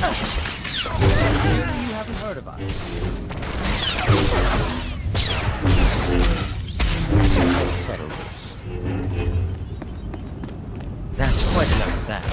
You haven't heard of us. Let's settle this. That's quite enough of that.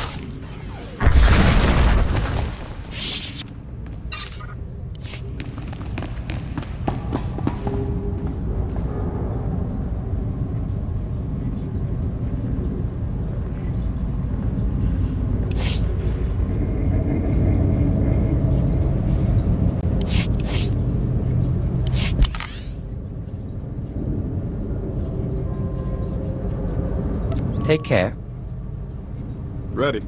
Take care. Ready.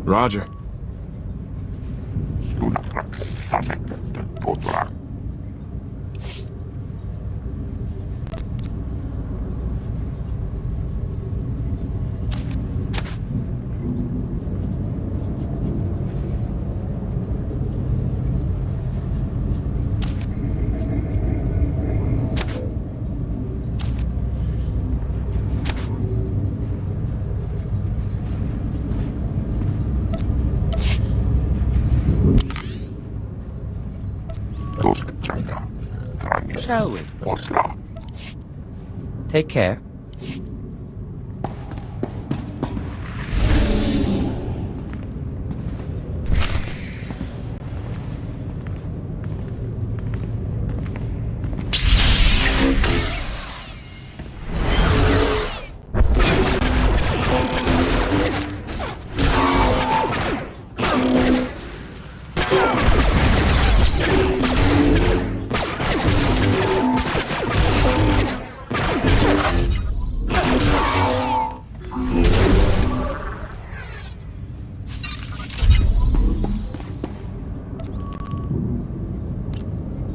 Roger. Shall we? Take care.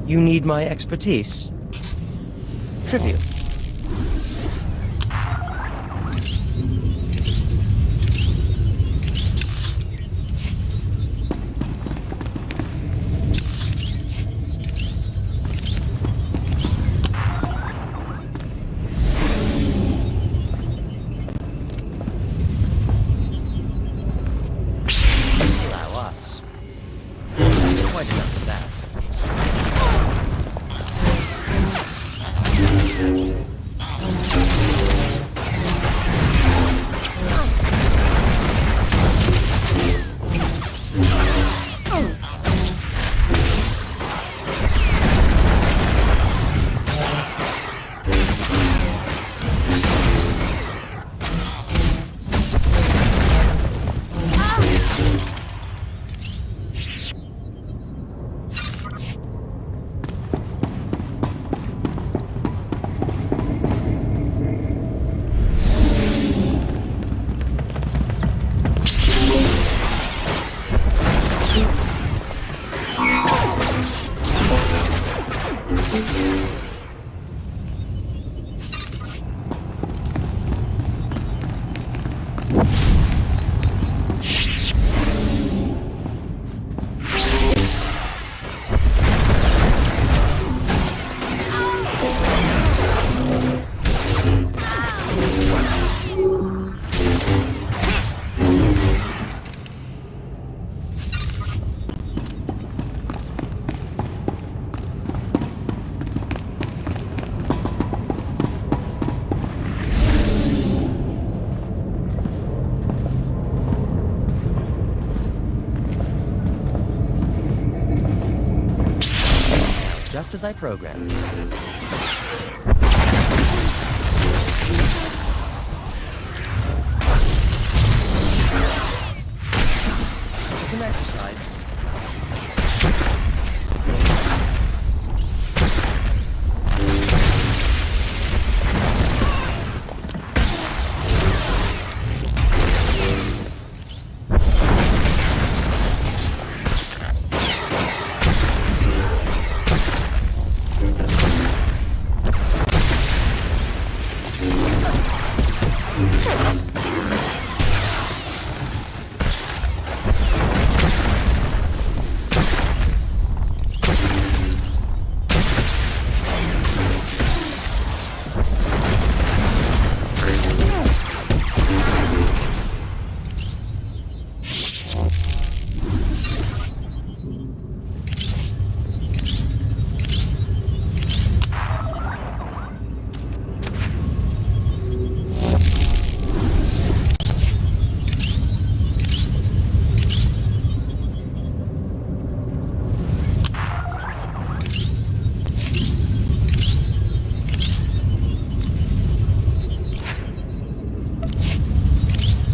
You need my expertise? Trivial. Allow us. That's quite enough of that. Just as I programmed. Some exercise.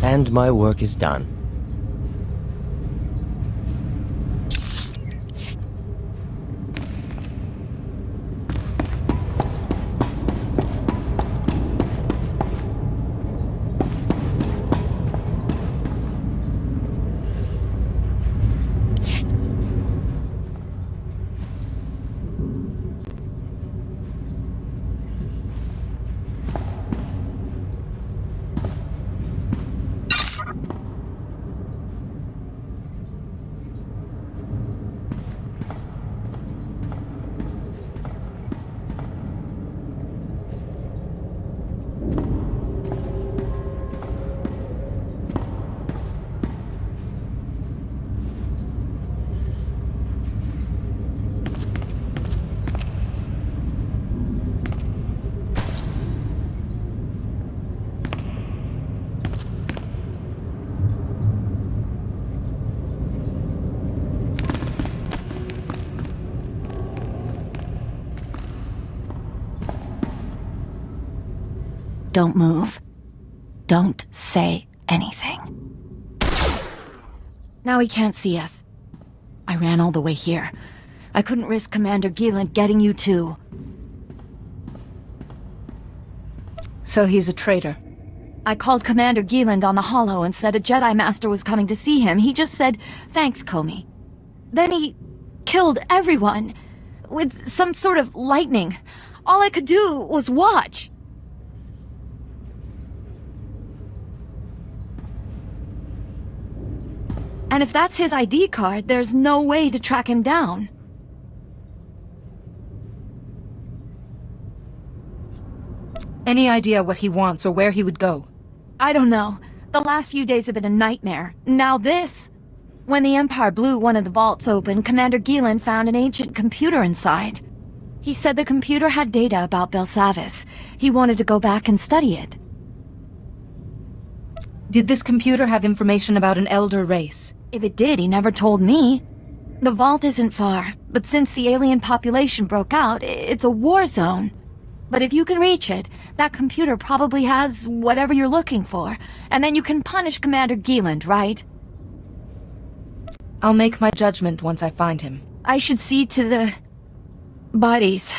And my work is done. Don't move. Don't say anything. Now he can't see us. I ran all the way here. I couldn't risk Commander Gieland getting you too. So he's a traitor. I called Commander Gieland on the holo and said a Jedi Master was coming to see him. He just said, "Thanks, Comey." Then he killed everyone with some sort of lightning. All I could do was watch. And if that's his ID card, there's no way to track him down. Any idea what he wants or where he would go? I don't know. The last few days have been a nightmare. Now this. When the Empire blew one of the vaults open, Commander Gieland found an ancient computer inside. He said the computer had data about Belsavis. He wanted to go back and study it. Did this computer have information about an elder race? If it did, he never told me. The vault isn't far, but since the alien population broke out, it's a war zone. But if you can reach it, that computer probably has whatever you're looking for, and then you can punish Commander Gieland, right? I'll make my judgment once I find him. I should see to the bodies.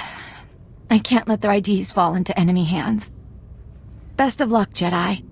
I can't let their IDs fall into enemy hands. Best of luck, Jedi.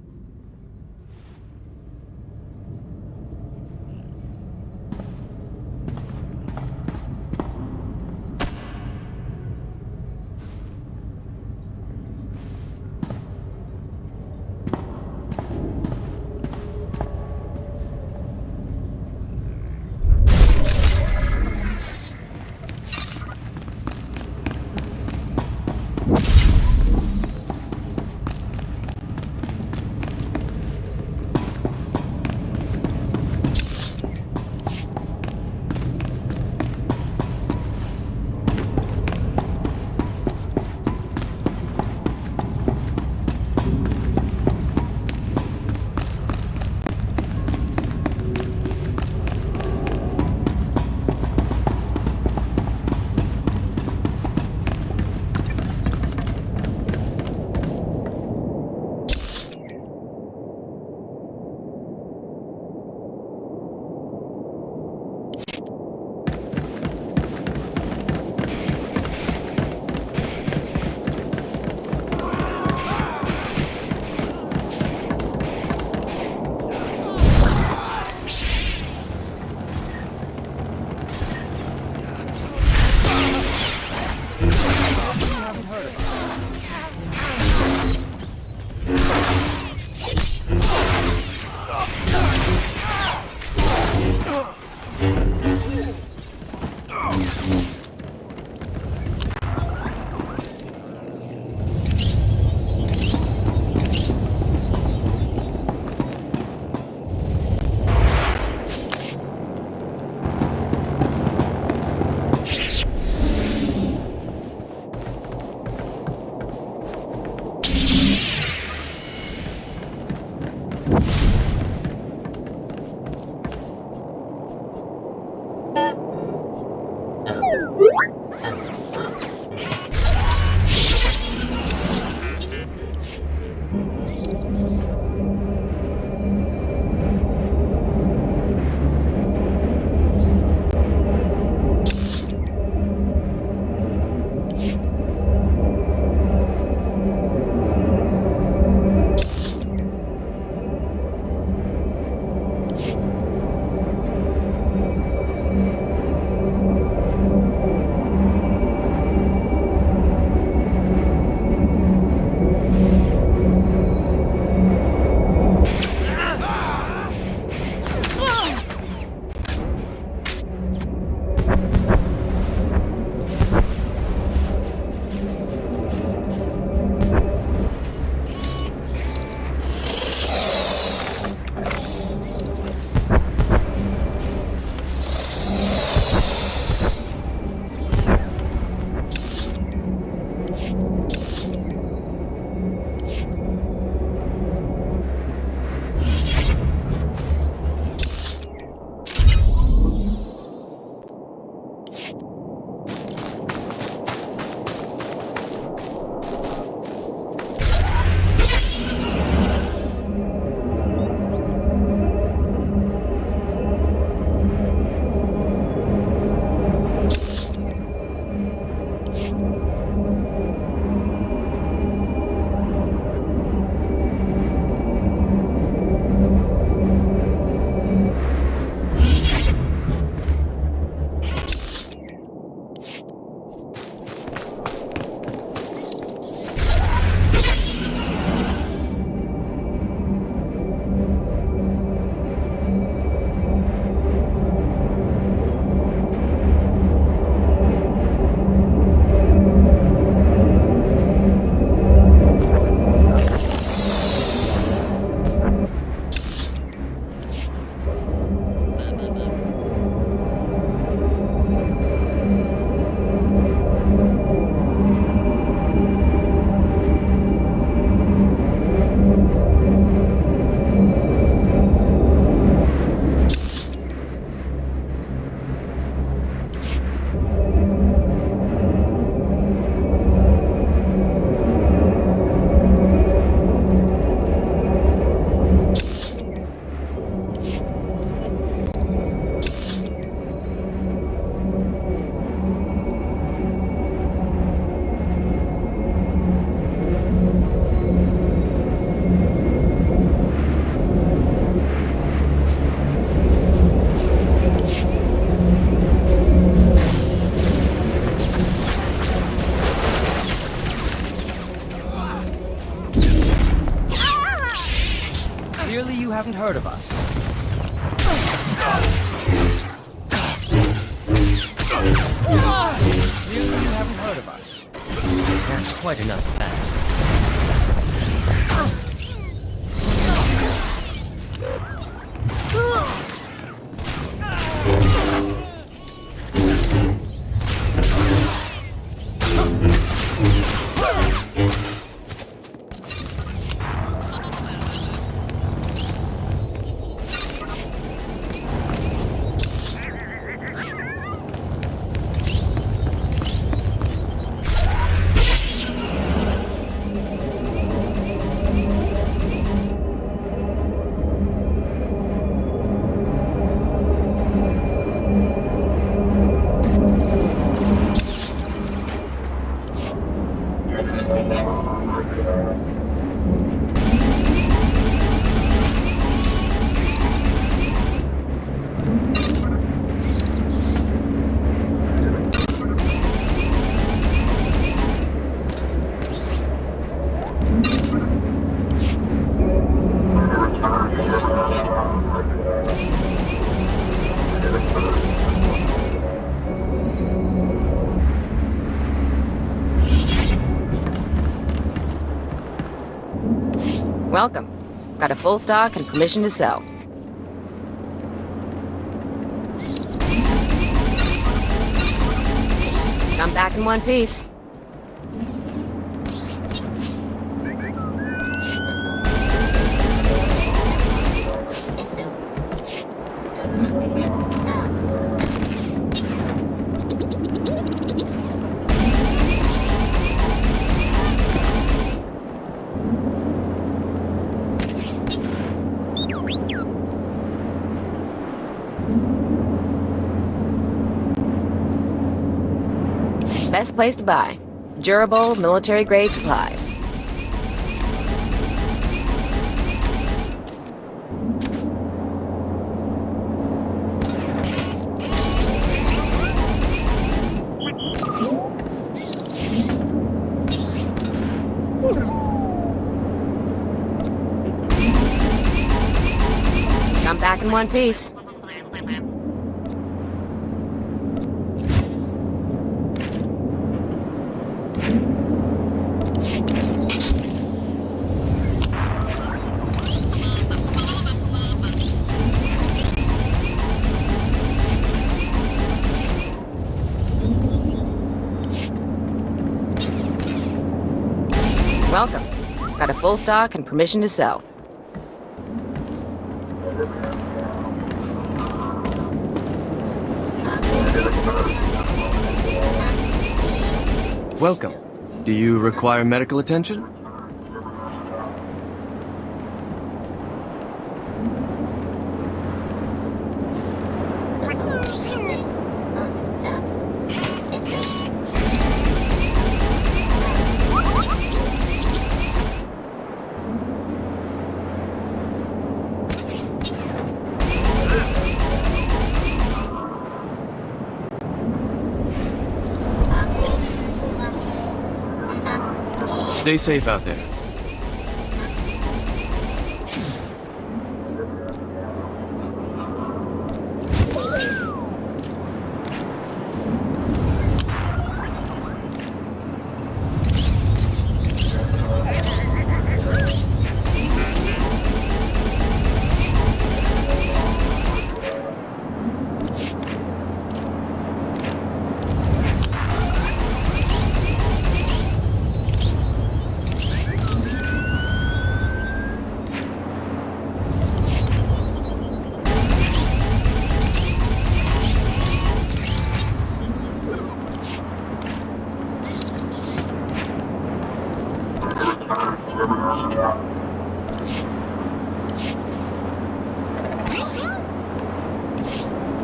Clearly you haven't heard of us. Clearly you haven't heard of us. That's quite enough of that. Welcome. Got a full stock and permission to sell. Come back in one piece. Best place to buy. Durable, military-grade supplies. Come back in one piece. Welcome. Got a full stock and permission to sell. Welcome. Do you require medical attention? Stay safe out there.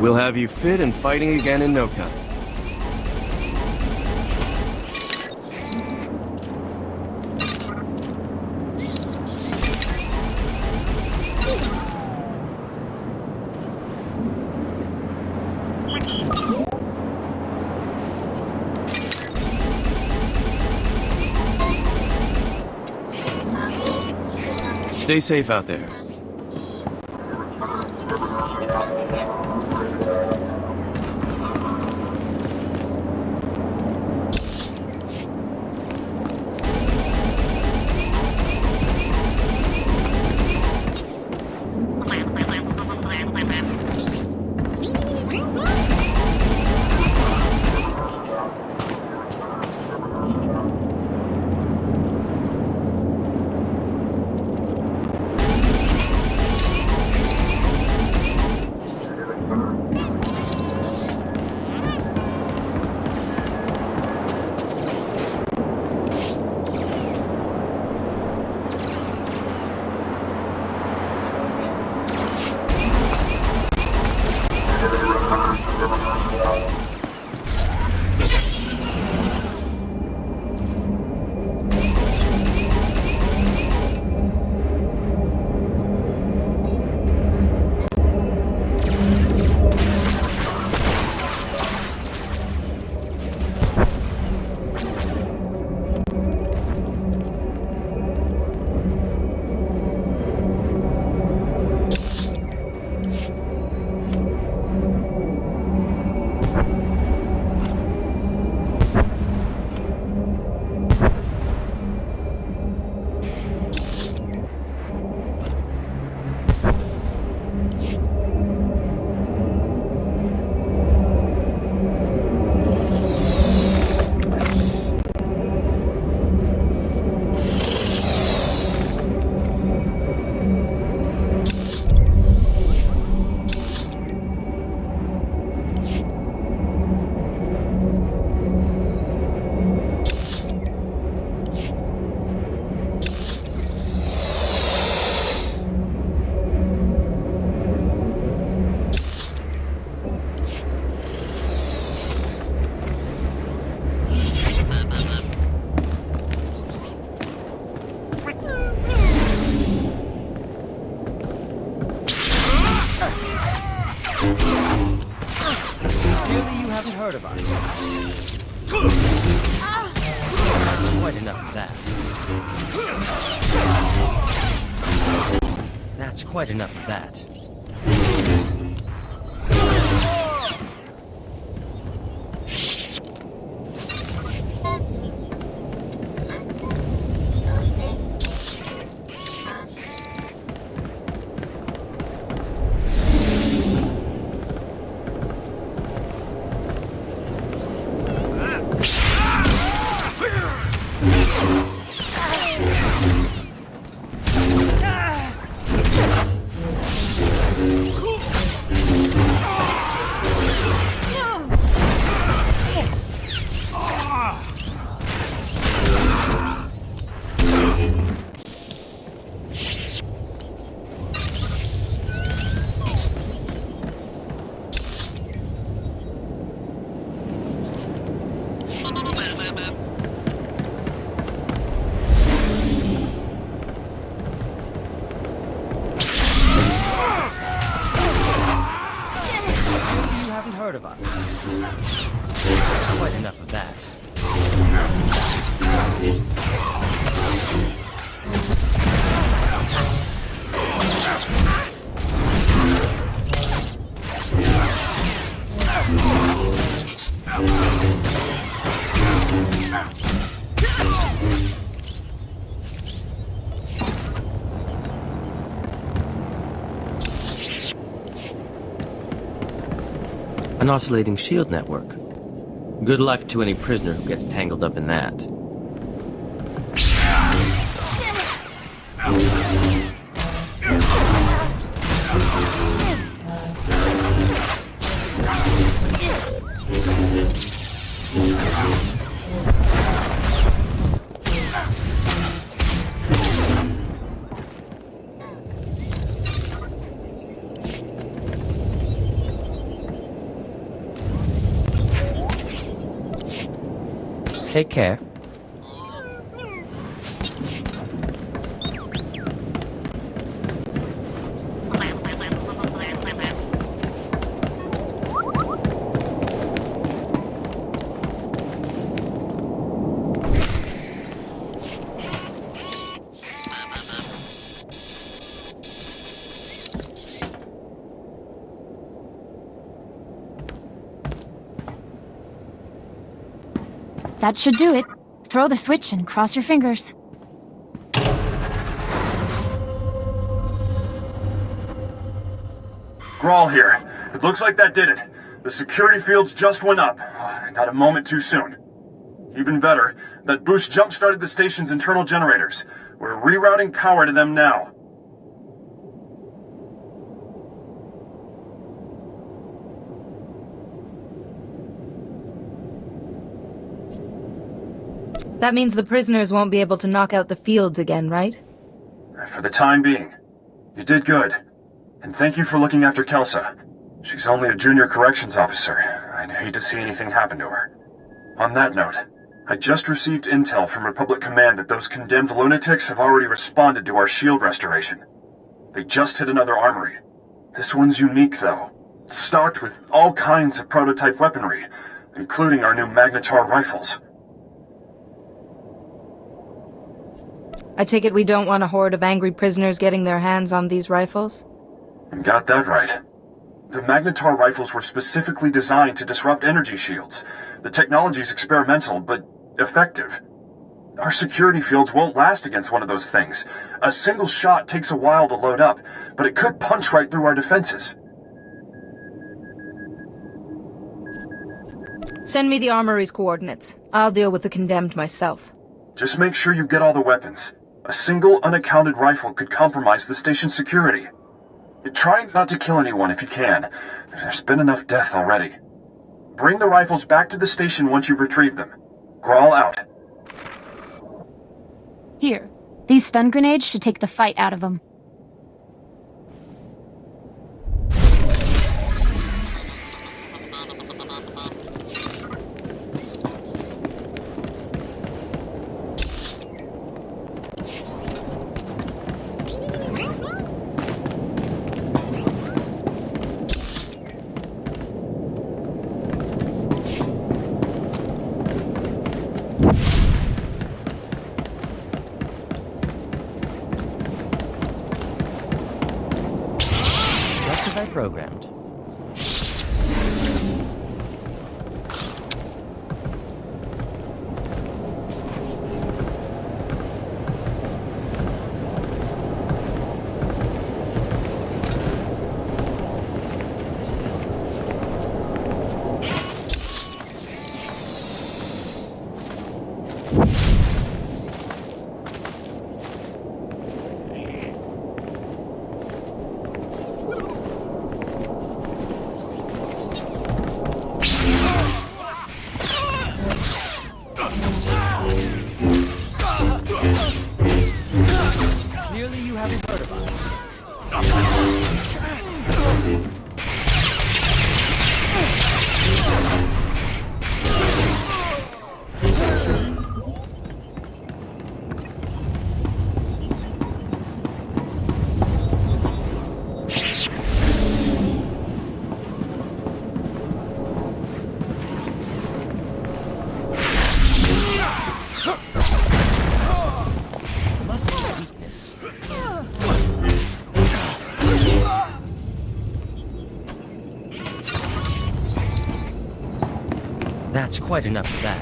We'll have you fit and fighting again in no time. Stay safe out there. heard of us. That's quite enough of that. That's quite enough of that. Heard of us. That's quite enough of that. An oscillating shield network. Good luck to any prisoner who gets tangled up in that. Take care. That should do it. Throw the switch and cross your fingers. Grawl here. It looks like that did it. The security fields just went up. Not a moment too soon. Even better, that boost jump-started the station's internal generators. We're rerouting power to them now. That means the prisoners won't be able to knock out the fields again, right? For the time being. You did good. And thank you for looking after Kelsa. She's only a junior corrections officer. I'd hate to see anything happen to her. On that note, I just received intel from Republic Command that those condemned lunatics have already responded to our shield restoration. They just hit another armory. This one's unique, though. It's stocked with all kinds of prototype weaponry, including our new Magnetar rifles. I take it we don't want a horde of angry prisoners getting their hands on these rifles? You got that right. The Magnetar rifles were specifically designed to disrupt energy shields. The technology's experimental, but effective. Our security fields won't last against one of those things. A single shot takes a while to load up, but it could punch right through our defenses. Send me the armory's coordinates. I'll deal with the condemned myself. Just make sure you get all the weapons. A single unaccounted rifle could compromise the station's security. Try not to kill anyone if you can. There's been enough death already. Bring the rifles back to the station once you've retrieved them. Grawl out. Here. These stun grenades should take the fight out of them. as I programmed. Clearly you haven't heard of us. Must be a weakness. That's quite enough of that.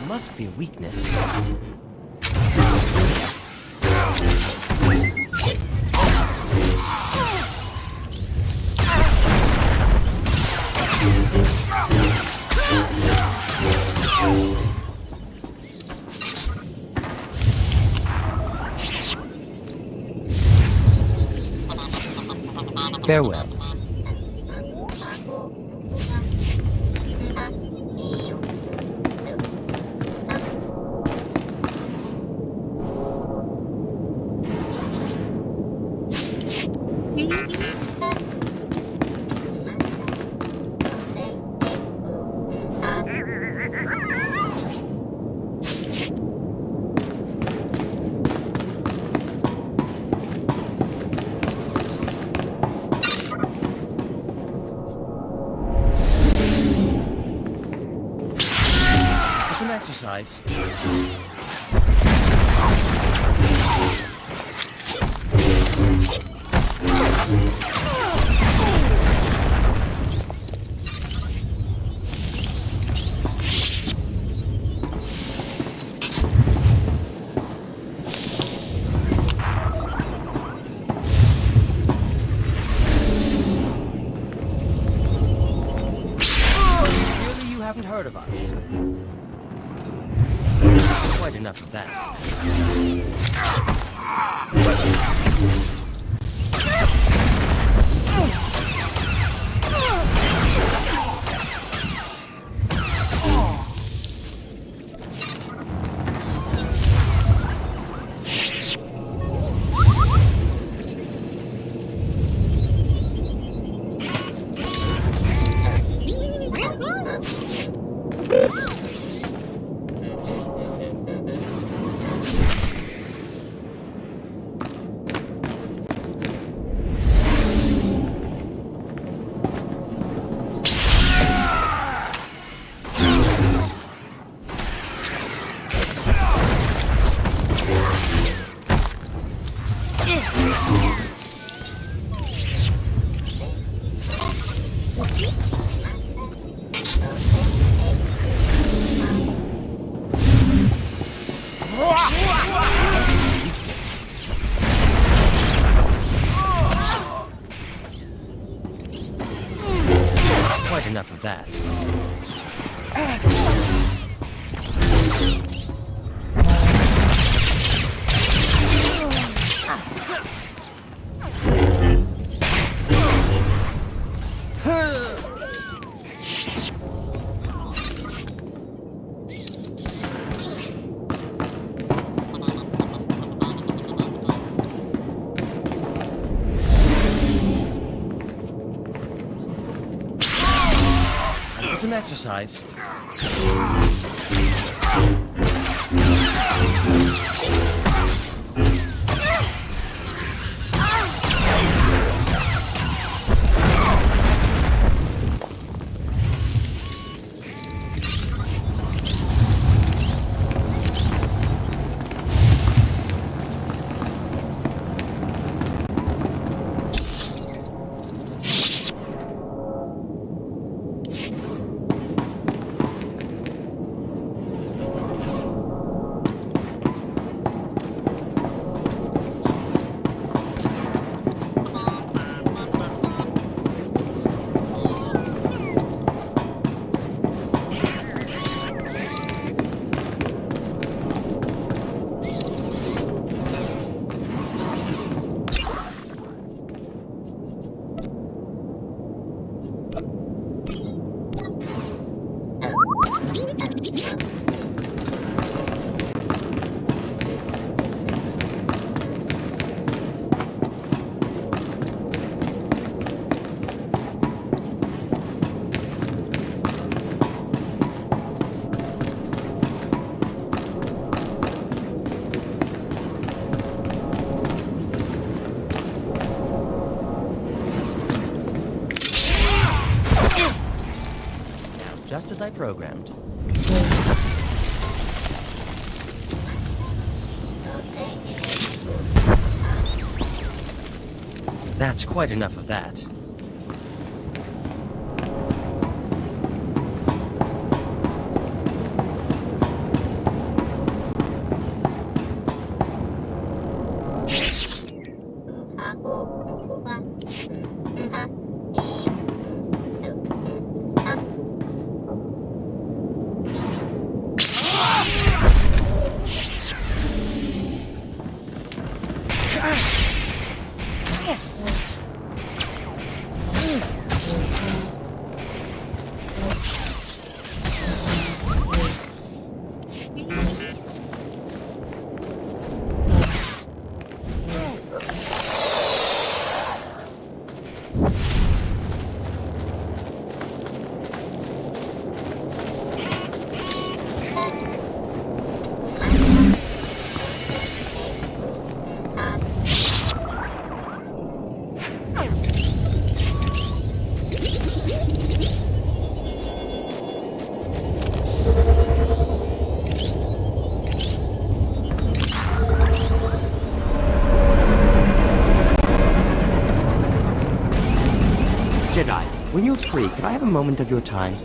Must be a weakness. Farewell. For some exercise. Clearly you haven't heard of us. Quite enough of that. Quite enough of that. some exercise. Just as I programmed. That's quite enough of that. Jedi, when you're free, could I have a moment of your time?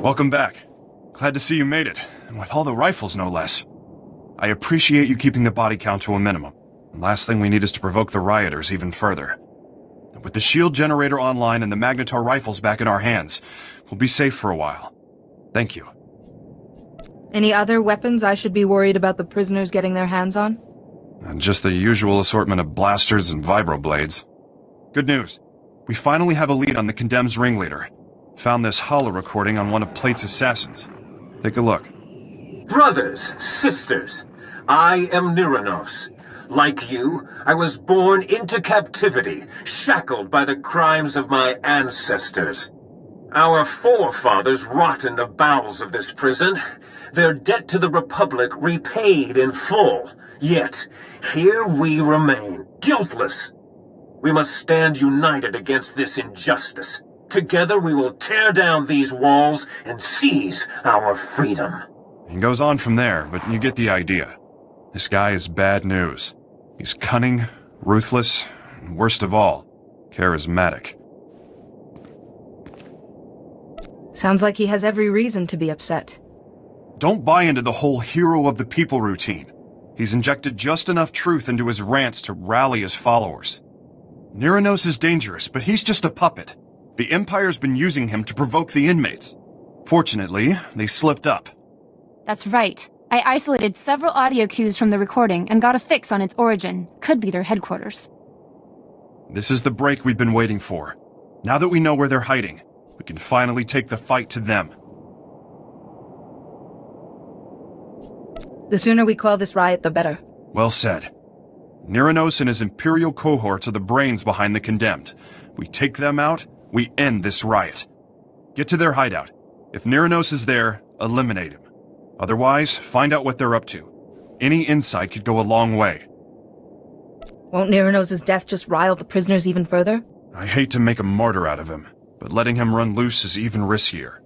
Welcome back. Glad to see you made it, and with all the rifles no less. I appreciate you keeping the body count to a minimum. The last thing we need is to provoke the rioters even further. With the shield generator online and the Magnetar rifles back in our hands, we'll be safe for a while. Thank you. Any other weapons I should be worried about the prisoners getting their hands on? And just the usual assortment of blasters and vibroblades. Good news. We finally have a lead on the Condemned's ringleader. Found this holo recording on one of Plate's assassins. Take a look. Brothers, sisters, I am Niranos. Like you, I was born into captivity, shackled by the crimes of my ancestors. Our forefathers rot in the bowels of this prison, their debt to the Republic repaid in full, Yet, here we remain, guiltless. We must stand united against this injustice. Together we will tear down these walls and seize our freedom. He goes on from there, but you get the idea. This guy is bad news. He's cunning, ruthless, and worst of all, charismatic. Sounds like he has every reason to be upset. Don't buy into the whole hero of the people routine. He's injected just enough truth into his rants to rally his followers. Nyranos is dangerous, but he's just a puppet. The Empire's been using him to provoke the inmates. Fortunately, they slipped up. That's right. I isolated several audio cues from the recording and got a fix on its origin. Could be their headquarters. This is the break we've been waiting for. Now that we know where they're hiding, we can finally take the fight to them. The sooner we quell this riot, the better. Well said. Nyranos and his Imperial cohorts are the brains behind the Condemned. We take them out, we end this riot. Get to their hideout. If Nyranos is there, eliminate him. Otherwise, find out what they're up to. Any insight could go a long way. Won't Nyranos' death just rile the prisoners even further? I hate to make a martyr out of him, but letting him run loose is even riskier.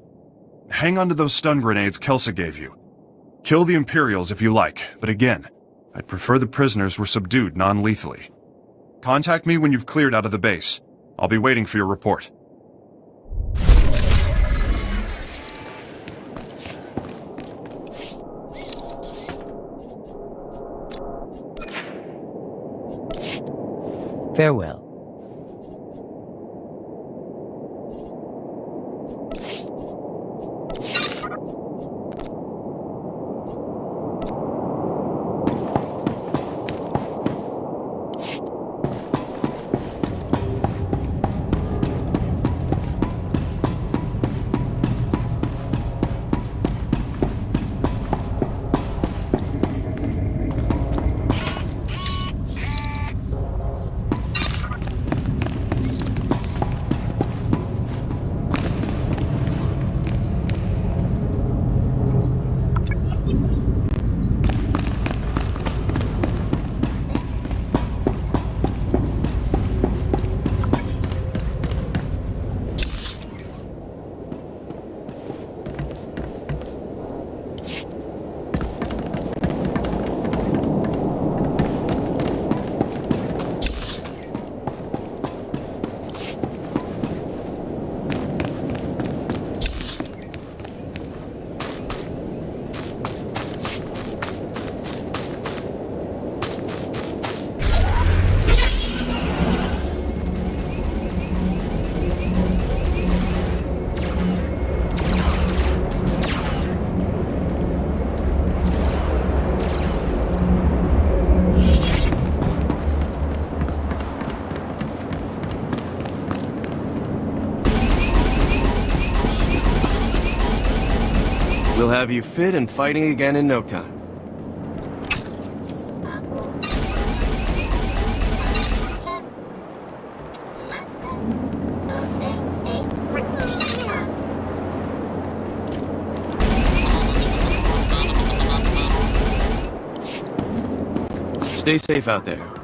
Hang on to those stun grenades Kelsa gave you. Kill the Imperials if you like, but again, I'd prefer the prisoners were subdued non-lethally. Contact me when you've cleared out of the base. I'll be waiting for your report. Farewell. We'll have you fit and fighting again in no time. Stay safe out there.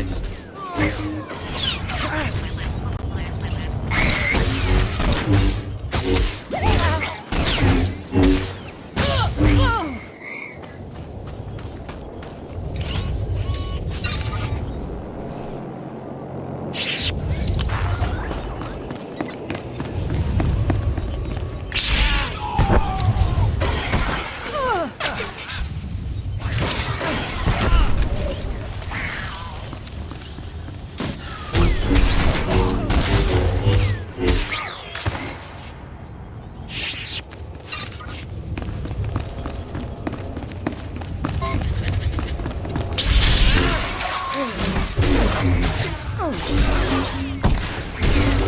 guys.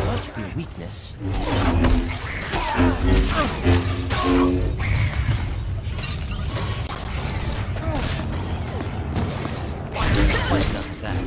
Must be a weakness. Quite enough of that.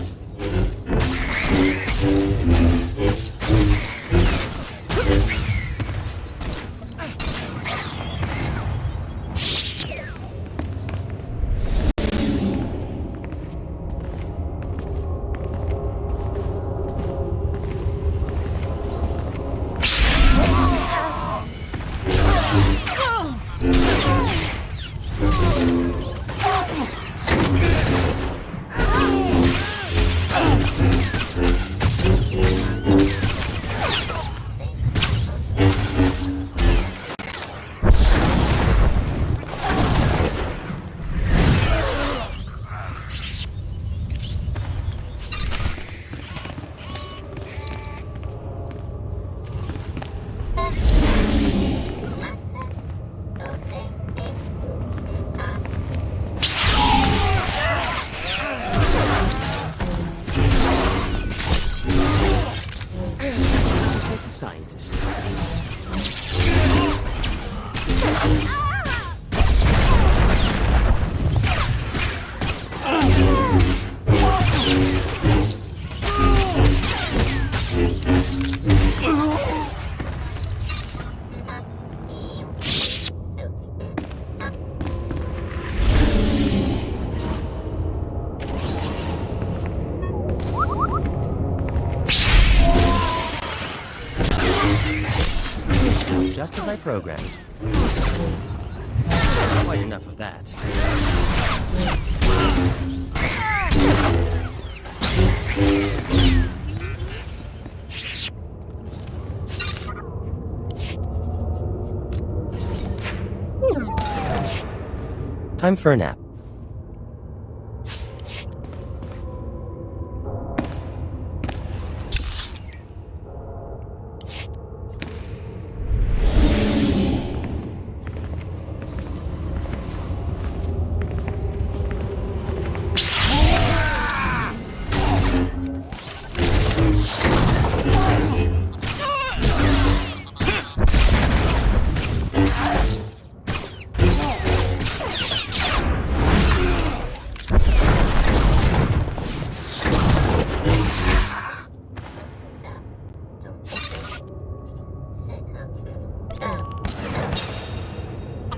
Scientists. Just as I programmed. That's quite enough of that. Time for a nap.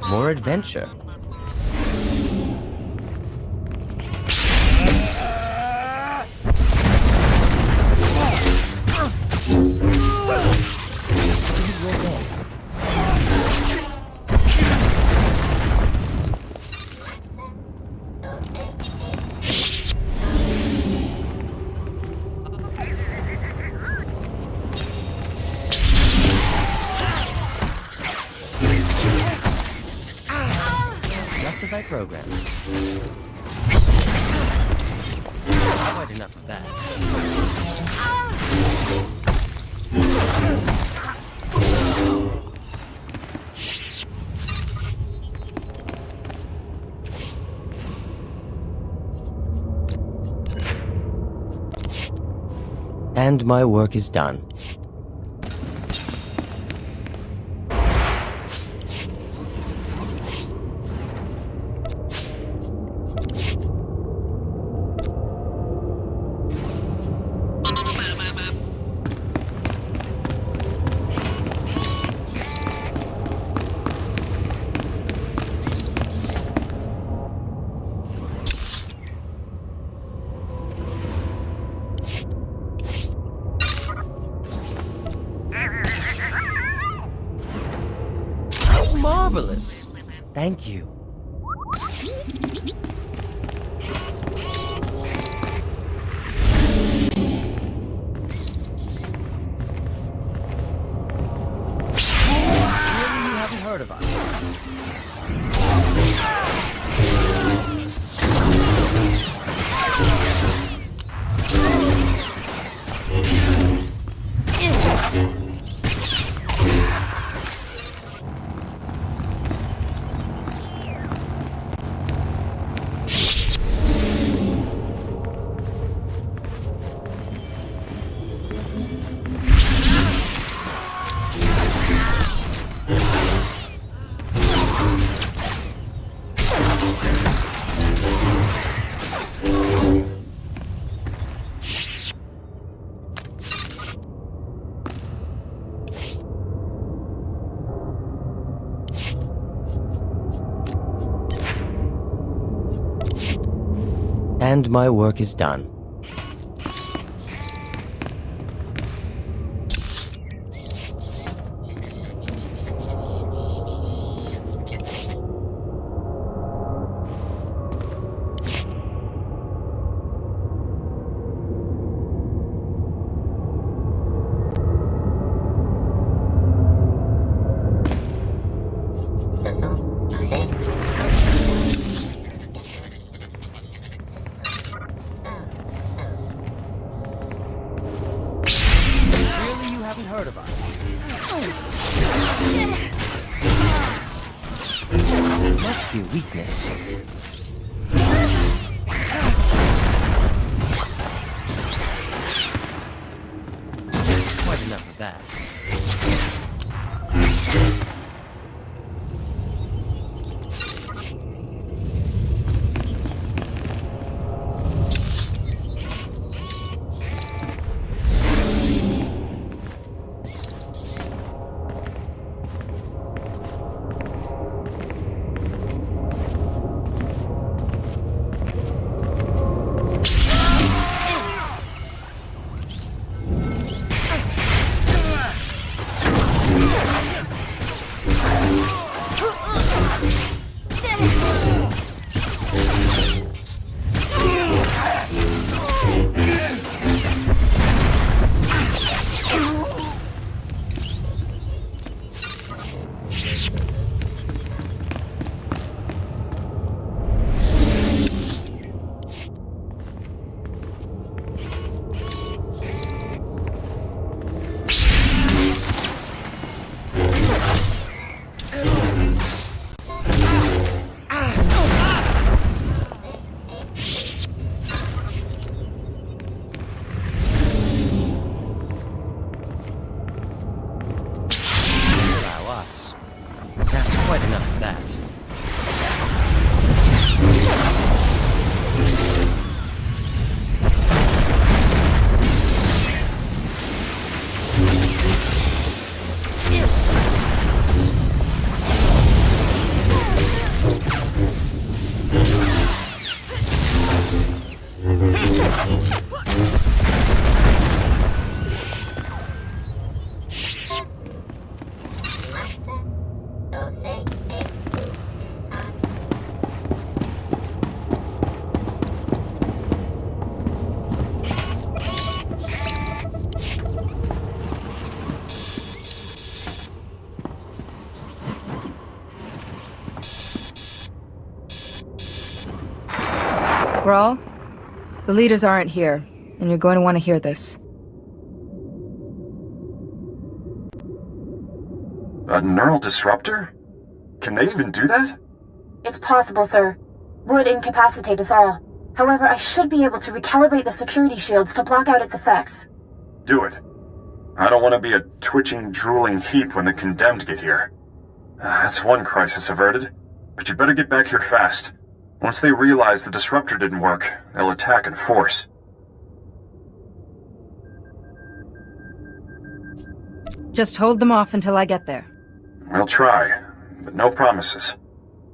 More adventure. As I programmed. Quite enough of that. And my work is done. marvelous. Thank you. Really, you haven't heard of us? And my work is done. Heard of us? Must be a weakness. Quite enough of that. That's quite enough of that. Grawl, the leaders aren't here, and you're going to want to hear this. A neural disruptor? Can they even do that? It's possible, sir. Would incapacitate us all. However, I should be able to recalibrate the security shields to block out its effects. Do it. I don't want to be a twitching, drooling heap when the condemned get here. That's one crisis averted. But you better get back here fast. Once they realize the disruptor didn't work, they'll attack in force. Just hold them off until I get there. We'll try, but no promises.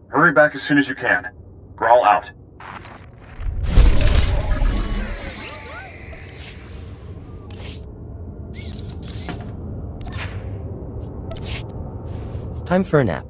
Hurry back as soon as you can. Grawl out. Time for a nap.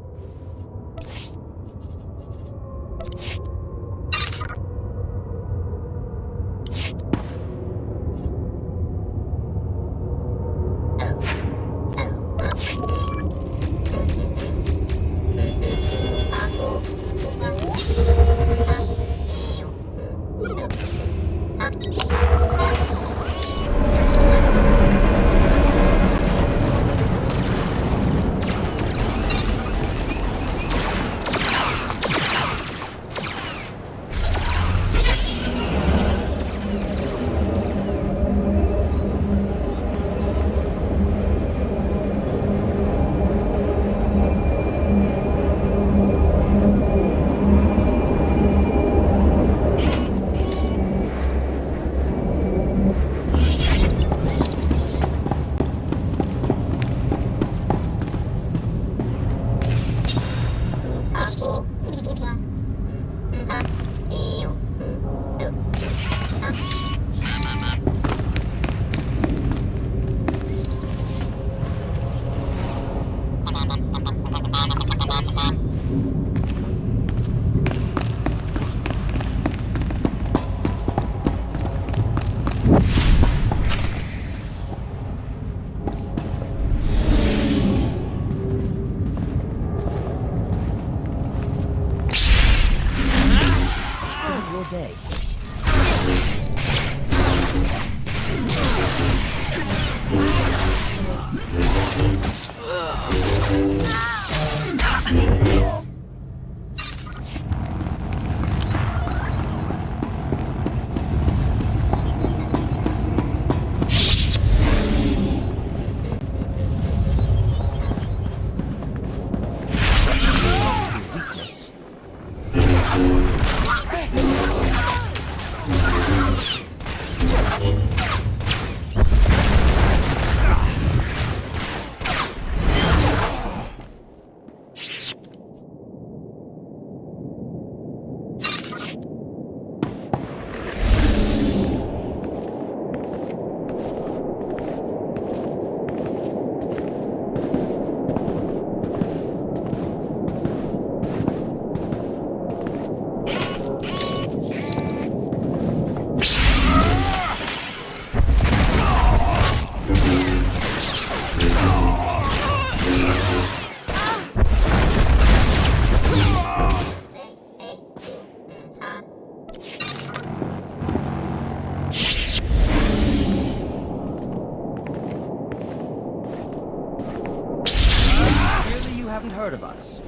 heard of us.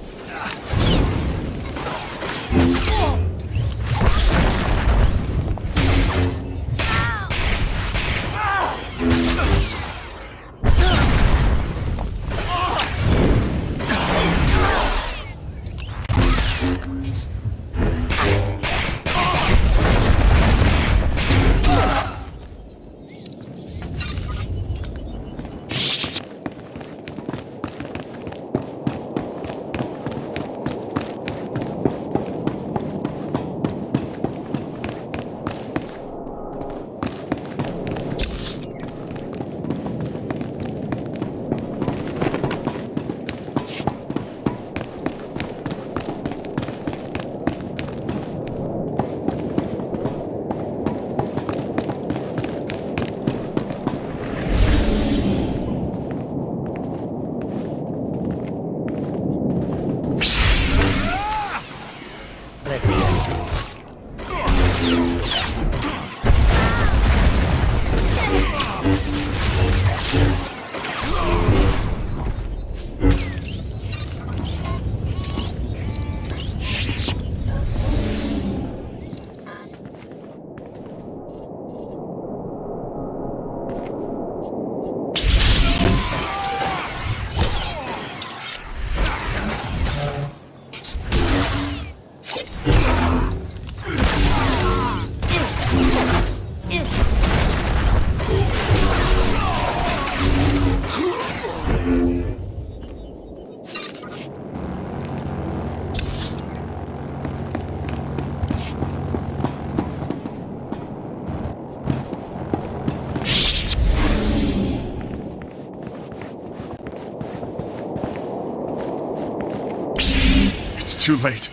Too late.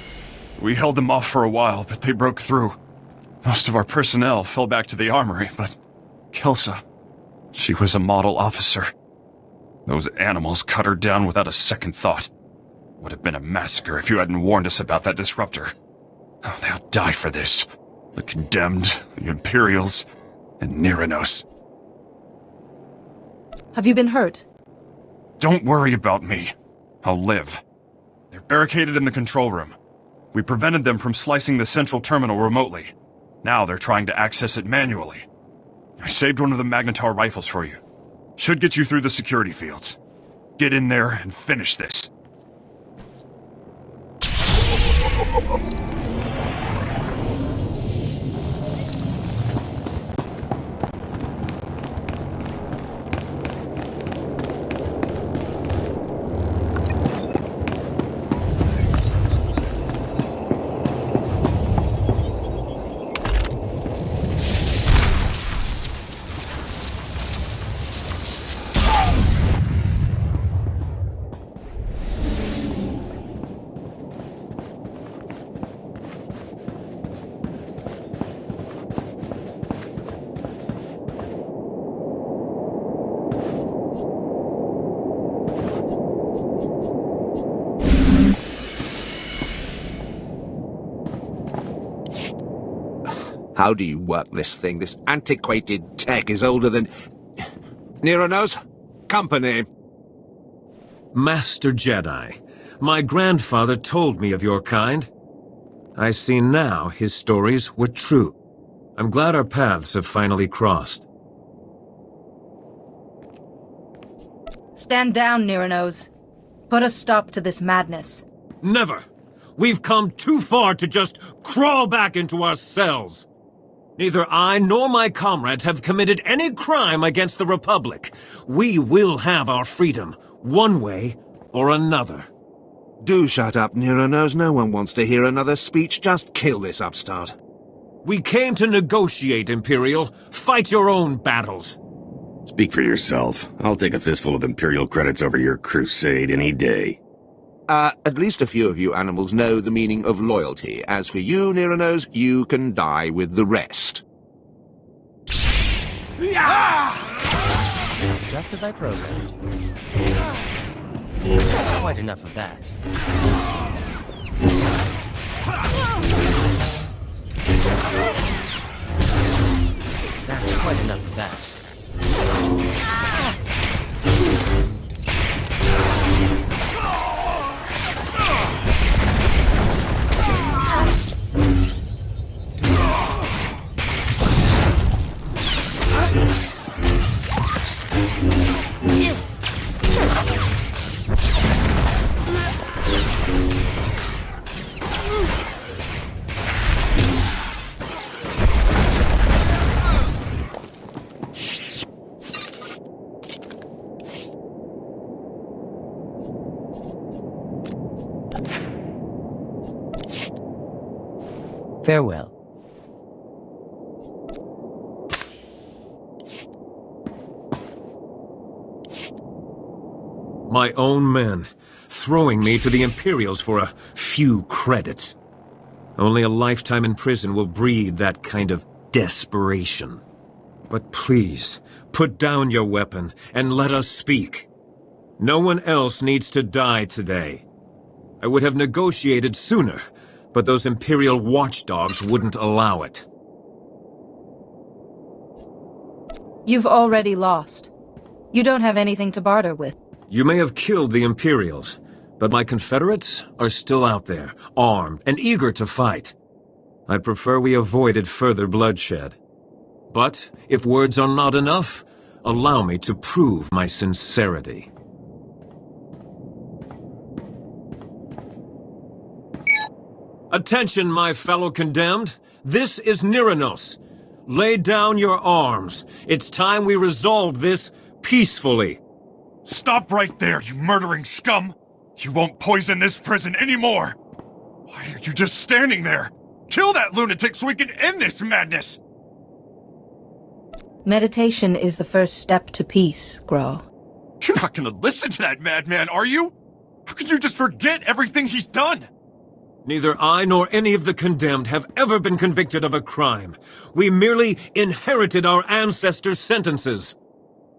We held them off for a while, but they broke through. Most of our personnel fell back to the armory, but Kelsa, she was a model officer. Those animals cut her down without a second thought. Would have been a massacre if you hadn't warned us about that disruptor. Oh, they'll die for this. The Condemned, the Imperials, and Niranos. Have you been hurt? Don't worry about me. I'll live. They're barricaded in the control room. We prevented them from slicing the central terminal remotely. Now they're trying to access it manually. I saved one of the Magnetar rifles for you. Should get you through the security fields. Get in there and finish this. How do you work this thing? This antiquated tech is older than... Nero knows? Company. Master Jedi, my grandfather told me of your kind. I see now his stories were true. I'm glad our paths have finally crossed. Stand down, Neronose. Put a stop to this madness. Never! We've come too far to just crawl back into our cells. Neither I nor my comrades have committed any crime against the Republic. We will have our freedom, one way or another. Do shut up, Nero knows. No one wants to hear another speech. Just kill this upstart. We came to negotiate, Imperial. Fight your own battles. Speak for yourself. I'll take a fistful of Imperial credits over your crusade any day. At least a few of you animals know the meaning of loyalty. As for you, Neronos, you can die with the rest. Just as I programmed. That's quite enough of that. That's quite enough of that. Farewell. My own men, throwing me to the Imperials for a few credits. Only a lifetime in prison will breed that kind of desperation. But please, put down your weapon and let us speak. No one else needs to die today. I would have negotiated sooner, but those Imperial watchdogs wouldn't allow it. You've already lost. You don't have anything to barter with. You may have killed the Imperials, but my Confederates are still out there, armed and eager to fight. I prefer we avoided further bloodshed. But if words are not enough, allow me to prove my sincerity. Attention, my fellow condemned. This is Neronos. Lay down your arms. It's time we resolve this peacefully. Stop right there, you murdering scum! You won't poison this prison anymore! Why are you just standing there? Kill that lunatic so we can end this madness! Meditation is the first step to peace, Grow. You're not gonna listen to that madman, are you? How could you just forget everything he's done? Neither I nor any of the condemned have ever been convicted of a crime. We merely inherited our ancestors' sentences.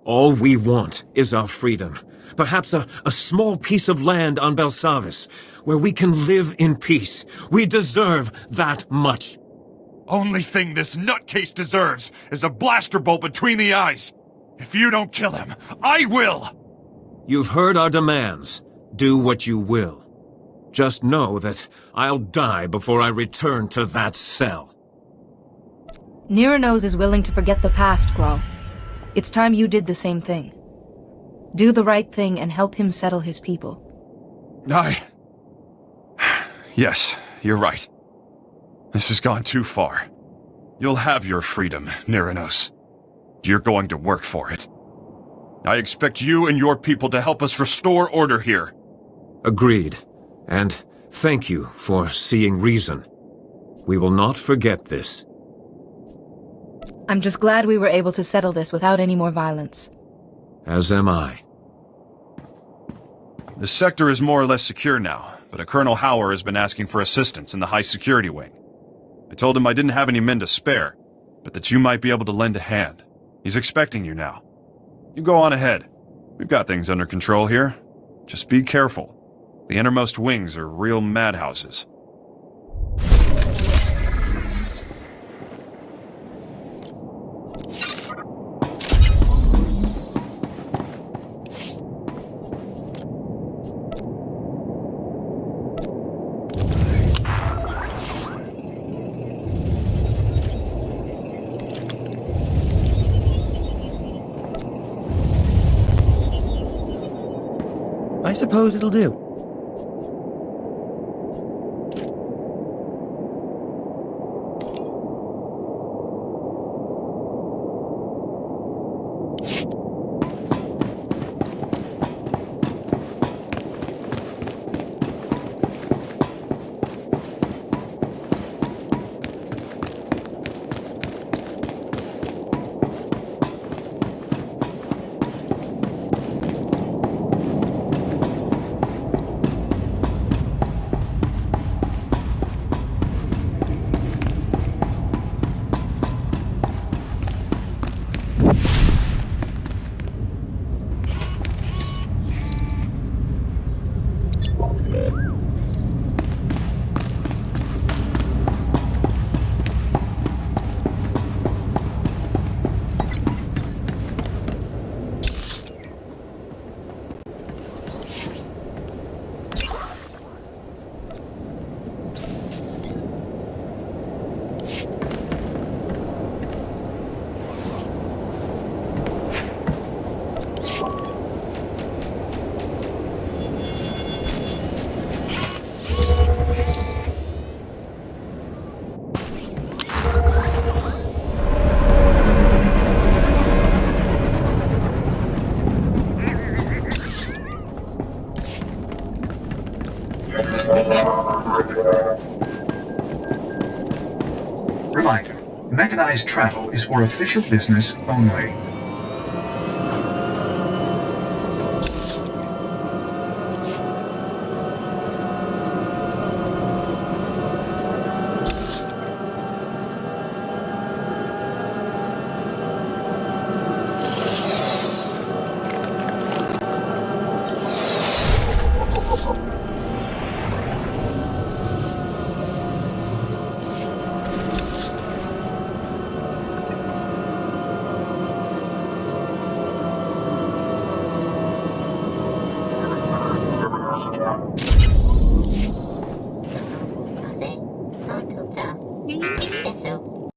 All we want is our freedom. Perhaps a small piece of land on Belsavis, where we can live in peace. We deserve that much. Only thing this nutcase deserves is a blaster bolt between the eyes. If you don't kill him, I will! You've heard our demands. Do what you will. Just know that I'll die before I return to that cell. Neronos is willing to forget the past, Grow. It's time you did the same thing. Do the right thing and help him settle his people. Yes, you're right. This has gone too far. You'll have your freedom, Neronos. You're going to work for it. I expect you and your people to help us restore order here. Agreed. And thank you for seeing reason. We will not forget this. I'm just glad we were able to settle this without any more violence. As am I. The sector is more or less secure now, but a Colonel Hauer has been asking for assistance in the high security wing. I told him I didn't have any men to spare, but that you might be able to lend a hand. He's expecting you now. You go on ahead. We've got things under control here. Just be careful. The innermost wings are real madhouses. suppose it'll do. Reminder, mechanized travel is for official business only.